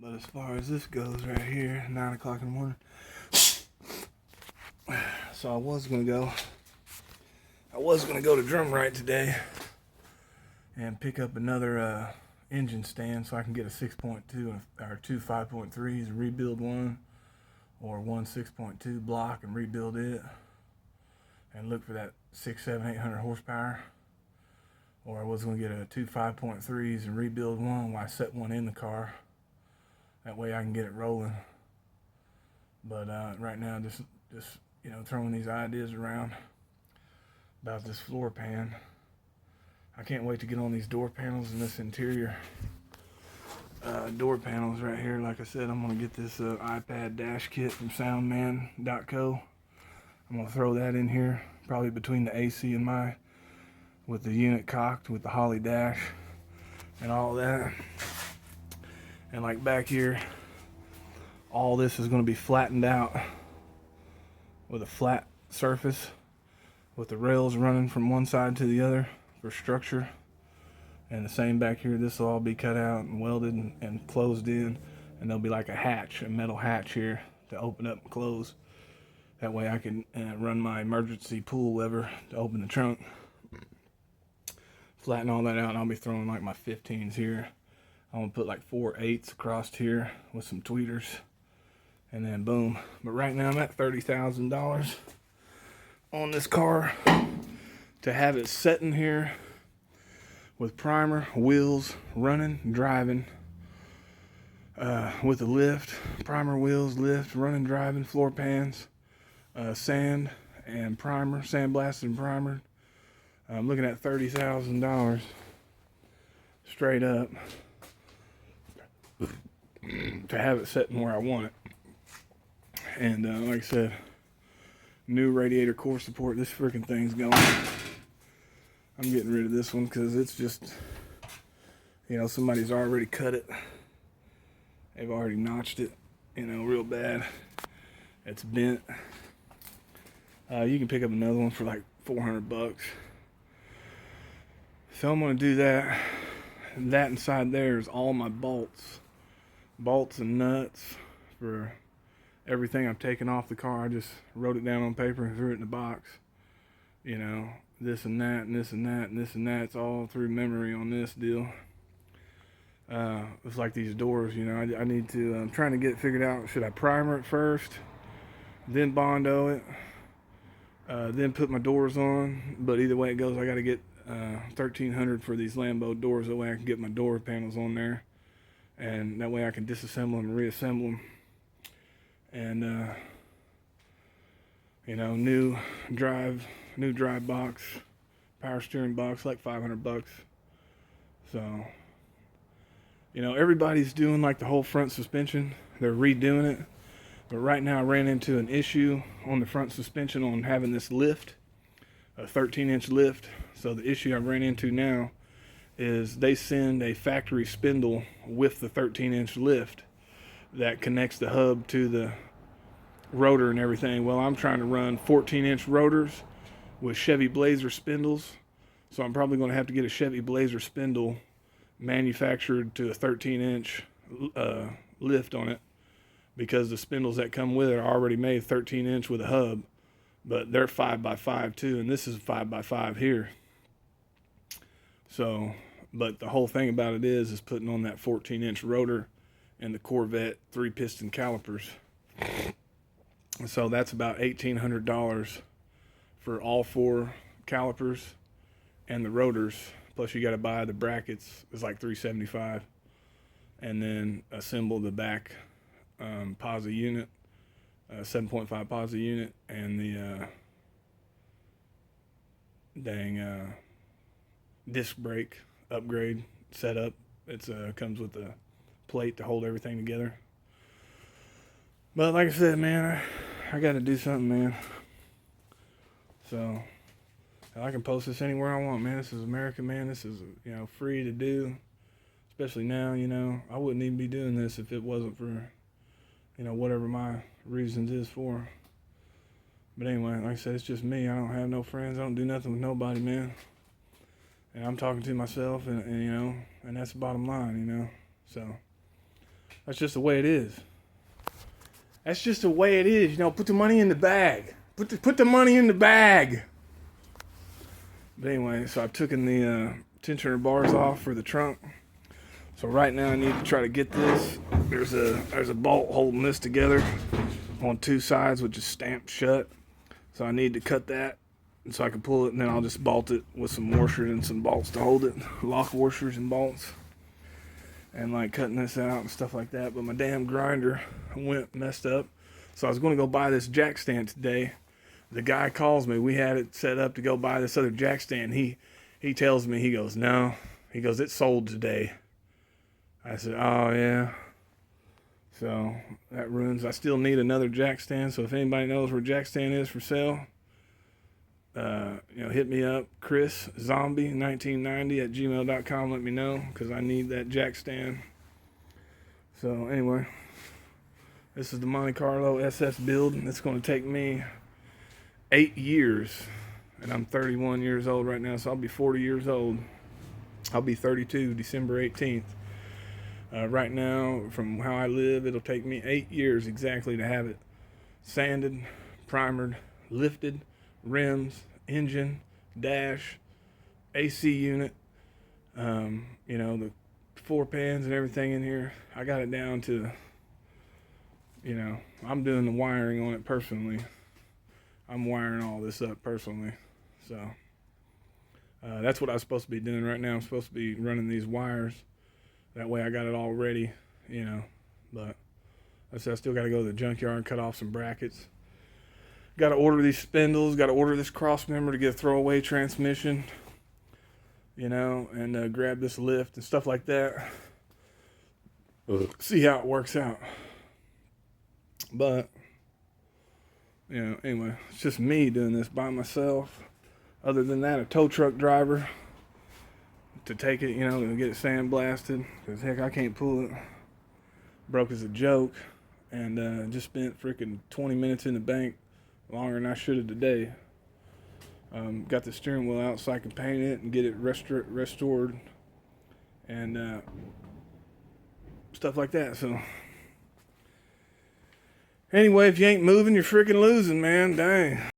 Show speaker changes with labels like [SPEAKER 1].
[SPEAKER 1] But as far as this goes right here, 9 o'clock in the morning. So I was gonna go to Drumright today and pick up another engine stand so I can get a 6.2 or two 5.3s and rebuild one, or one 6.2 block and rebuild it, and look for that 6, 7, 800 horsepower. Or I was going to get a two 5.3s and rebuild one while I set one in the car. That way I can get it rolling. But right now, just throwing these ideas around about this floor pan. I can't wait to get on these door panels and this interior door panels right here. Like I said, I'm going to get this iPad dash kit from soundman.co. I'm going to throw that in here, probably between the AC and with the unit cocked with the Holley dash and all that. And like back here, all this is going to be flattened out with a flat surface with the rails running from one side to the other for structure. And the same back here, this will all be cut out and welded and closed in, and there'll be like a hatch, a metal hatch here to open up and close. That way I can run my emergency pull lever to open the trunk. Flatten all that out, and I'll be throwing like my 15s here. I'm gonna put like 4 8s across here with some tweeters, and then boom. But right now I'm at $30,000 on this car to have it sitting here with primer, wheels, running, driving, with the lift, primer, wheels, lift, running, driving, floor pans, sand and primer, sandblasted and primered. I'm looking at $30,000 straight up to have it sitting where I want it. And like I said, new radiator core support. This freaking thing's going. I'm getting rid of this one because it's just, somebody's already cut it. They've already notched it, real bad. It's bent. You can pick up another one for like $400. So I'm going to do that. And that inside there is all my bolts and nuts for everything I've taken off the car. I just wrote it down on paper and threw it in the box. This and that and this and that and this and that. It's all through memory on this deal. It's like these doors, I need to, I'm trying to get it figured out. Should I primer it first, then Bondo it, then put my doors on? But either way it goes, I got to get $1,300 for these Lambo doors. That way I can get my door panels on there, and that way I can disassemble them and reassemble them. And new drive box, power steering box, like $500. So everybody's doing like the whole front suspension. They're redoing it. But right now I ran into an issue on the front suspension on having this lift, a 13-inch lift. So the issue I ran into now is they send a factory spindle with the 13-inch lift that connects the hub to the rotor and everything. Well, I'm trying to run 14-inch rotors with Chevy Blazer spindles. So I'm probably going to have to get a Chevy Blazer spindle manufactured to a 13-inch lift on it, because the spindles that come with it are already made 13-inch with a hub, but they're 5x5 too, and this is 5x5 here. So, but the whole thing about it is putting on that 14-inch rotor and the Corvette 3-piston calipers. So that's about $1,800 for all 4 calipers and the rotors. Plus you got to buy the brackets. It's like $375, and then assemble the back posi unit, 7.5 posi unit, and the disc brake upgrade setup. It's comes with a plate to hold everything together. But like I said, man, I got to do something, man. So I can post this anywhere I want, man. This is America, man. This is free to do, especially now. I wouldn't even be doing this if it wasn't for whatever my reasons is for. But anyway, like I said, it's just me. I don't have no friends. I don't do nothing with nobody, man. And I'm talking to myself, and that's the bottom line, So That's just the way it is. That's just the way it is. You know, put the money in the bag. Put the money in the bag. But anyway, so I've taken the tensioner bars off for the trunk. So right now I need to try to get this. There's a bolt holding this together on two sides, which is stamped shut. So I need to cut that so I can pull it, and then I'll just bolt it with some washers and some bolts to hold it. Lock washers and bolts. And like cutting this out and stuff like that. But my damn grinder messed up. So I was going to go buy this jack stand today. The guy calls me. We had it set up to go buy this other jack stand. He tells me, he goes, no. He goes, it's sold today. I said, oh yeah. So that ruins. I still need another jack stand. So if anybody knows where jack stand is for sale, hit me up, Chris Zombie 1990 at gmail.com. Let me know, because I need that jack stand. So anyway, this is the Monte Carlo SS build. It's going to take me 8 years, and I'm 31 years old right now, so I'll be 40 years old. I'll be 32 December 18th. Right now, from how I live, it'll take me 8 years exactly to have it sanded, primered, lifted, rims, engine, dash, AC unit, the 4 pans and everything in here. I got it down to, I'm doing the wiring on it personally. I'm wiring all this up personally. So that's what I was supposed to be doing right now. I'm supposed to be running these wires. That way I got it all ready, But I said I still got to go to the junkyard and cut off some brackets. Got to order these spindles. Got to order this cross member to get a throwaway transmission. And grab this lift and stuff like that. See how it works out. But, anyway, it's just me doing this by myself. Other than that, a tow truck driver to take it, and get it sandblasted. Because, heck, I can't pull it. Broke as a joke. And just spent freaking 20 minutes in the bank. Longer than I should have today. Got the steering wheel out so I can paint it and get it restored. And stuff like that. So, anyway, if you ain't moving, you're freaking losing, man. Dang.